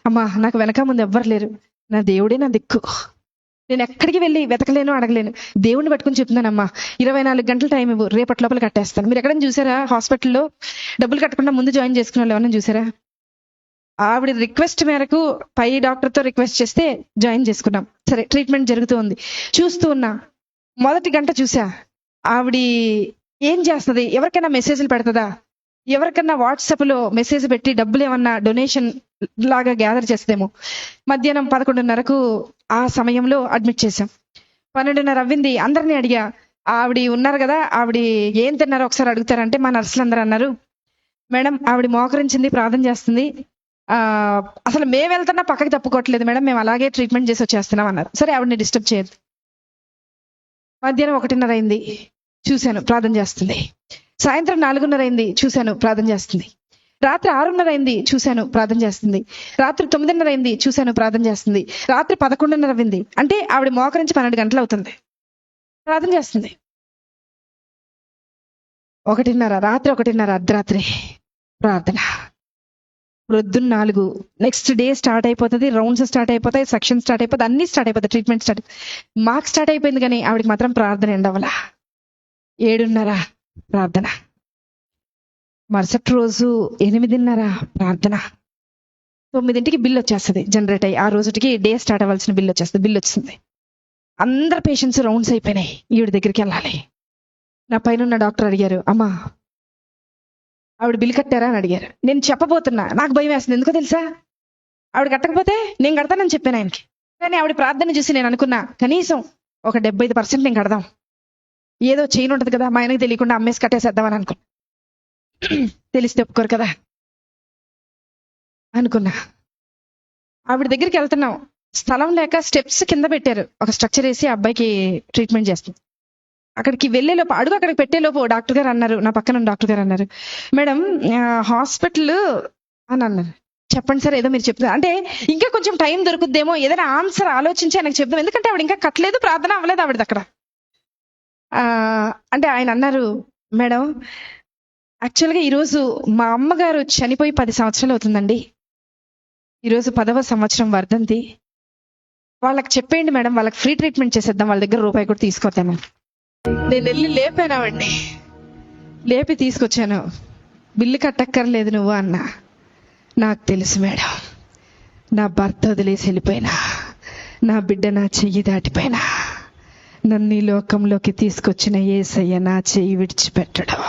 అమ్మా నాకు వెనక ముందు ఎవ్వరు లేరు, నా దేవుడే నా దిక్కు, నేను ఎక్కడికి వెళ్ళి వెతకలేను అడగలేను, దేవుడిని పట్టుకుని చెప్తున్నానమ్మా 24 గంటల టైం ఇవ్వు, రేపటి లోపల కట్టేస్తాను. మీరు ఎక్కడైనా చూసారా హాస్పిటల్లో డబ్బులు కట్టకుండా ముందు జాయిన్ చేసుకున్న వాళ్ళు ఎవరైనా చూసారా? ఆవిడ రిక్వెస్ట్ మేరకు పై డాక్టర్తో రిక్వెస్ట్ చేస్తే జాయిన్ చేసుకున్నాం. సరే ట్రీట్మెంట్ జరుగుతూ ఉంది, చూస్తూ ఉన్నా. మొదటి గంట చూసా ఆవిడ ఏం చేస్తుంది, ఎవరికైనా మెసేజ్లు పెడుతుందా, ఎవరికన్నా వాట్సాప్లో మెసేజ్ పెట్టి డబ్బులు ఏమన్నా డొనేషన్ లాగా గ్యాదర్ చేస్తుందేమో. మధ్యాహ్నం 11:30కు ఆ సమయంలో అడ్మిట్ చేశాం. 12:30 అవ్వింది. అందరినీ అడిగా, ఆవిడ ఉన్నారు కదా, ఆవిడ ఏం తిన్నారో ఒకసారి అడుగుతారంటే మా నర్సులు అందరూ అన్నారు, మేడం ఆవిడ మోకరించింది, ప్రార్థన చేస్తుంది, అసలు మేము వెళ్తున్నా పక్కకి తప్పుకోవట్లేదు మేడం, మేము అలాగే ట్రీట్మెంట్ చేసి వచ్చేస్తున్నాం అన్నారు. సరే ఆవిడని డిస్టర్బ్ చేయదు. మధ్యాహ్నం 1:30 అయింది, చూశాను ప్రార్థన చేస్తుంది. సాయంత్రం 4:30 అయింది, చూశాను ప్రార్థన చేస్తుంది. రాత్రి 6:30 అయింది, చూశాను ప్రార్థన చేస్తుంది. రాత్రి 9:30 అయింది, చూశాను ప్రార్థన చేస్తుంది. రాత్రి 11:30 అయింది, అంటే ఆవిడ మోకరించి 12 గంటలు అవుతుంది, ప్రార్థన చేస్తుంది. 1:30 రాత్రి 1:30 అర్ధరాత్రి ప్రార్థన. ప్రొద్దున్న 4 నెక్స్ట్ డే స్టార్ట్ అయిపోతుంది, రౌండ్స్ స్టార్ట్ అయిపోతాయి, సెక్షన్ స్టార్ట్ అయిపోతుంది, అన్ని స్టార్ట్ అయిపోతాయి, ట్రీట్మెంట్ స్టార్ట్. మాకు స్టార్ట్ అయిపోయింది కానీ ఆవిడకి మాత్రం ప్రార్థన ఎండవల. 7:30 ప్రార్థన. మరుసటి రోజు 8:30 ప్రార్థన. 9ంటికి బిల్ వచ్చేస్తుంది జనరేట్ అయ్యి, ఆ రోజుకి డే స్టార్ట్ అవ్వాల్సిన బిల్ వచ్చేస్తుంది. బిల్ వచ్చింది, అందరు పేషెంట్స్ రౌండ్స్ అయిపోయినాయి, ఈవిడ దగ్గరికి వెళ్ళాలి. నా పైన డాక్టర్ అడిగారు, అమ్మా ఆవిడ బిల్ కట్టారా అని అడిగారు. నేను చెప్పబోతున్నా, నాకు భయం వేస్తుంది. ఎందుకో తెలుసా, ఆవిడ కట్టకపోతే నేను కడతానని చెప్పాను ఆయనకి. కానీ ఆవిడ ప్రార్థన చూసి నేను అనుకున్నా, కనీసం ఒక 75% నేను కడదాం, ఏదో చేయను ఉంటుంది కదా, మా ఆయనకి తెలియకుండా అమ్మేసి కట్టేసేద్దామని అనుకున్నా. తెలిస్తే ఒప్పుకోరు కదా అనుకున్నా. ఆవిడ దగ్గరికి వెళ్తున్నాం, స్థలం లేక స్టెప్స్ కింద పెట్టారు, ఒక స్ట్రక్చర్ వేసి అబ్బాయికి ట్రీట్మెంట్ చేస్తుంది. అక్కడికి వెళ్ళేలోపు, అడుగు అక్కడికి పెట్టేలోపు డాక్టర్ గారు అన్నారు, నా పక్కన డాక్టర్ గారు అన్నారు, మేడం హాస్పిటల్ అని అన్నారు. చెప్పండి సార్, ఏదో మీరు చెప్తున్నారు అంటే ఇంకా కొంచెం టైం దొరుకుద్దేమో, ఏదైనా ఆన్సర్ ఆలోచించి ఆయనకు చెప్దాం, ఎందుకంటే ఆవిడ ఇంకా కట్టలేదు, ప్రార్థన అవ్వలేదు ఆవిడది అక్కడ. అంటే ఆయన అన్నారు, మేడం యాక్చువల్గా ఈరోజు మా అమ్మగారు చనిపోయి 10 సంవత్సరాలు అవుతుందండి, ఈరోజు 10వ సంవత్సరం వర్ధంతి, వాళ్ళకి చెప్పేయండి మేడం, వాళ్ళకి ఫ్రీ ట్రీట్మెంట్ చేసేద్దాం, వాళ్ళ దగ్గర రూపాయి కూడా తీసుకోతాను. నేను వెళ్ళి లేపాను ఆవిడ్ని, లేపి తీసుకొచ్చాను. బిల్లు కట్టక్కర్లేదు నువ్వు అన్నా. నాకు తెలుసు మేడం, నా భర్త వదిలేసి వెళ్ళిపోయినా, నా బిడ్డ నా చెయ్యి దాటిపోయినా, నన్ను ఈ లోకంలోకి తీసుకొచ్చిన యేసయ్య నా చెయ్యి విడిచిపెట్టడం.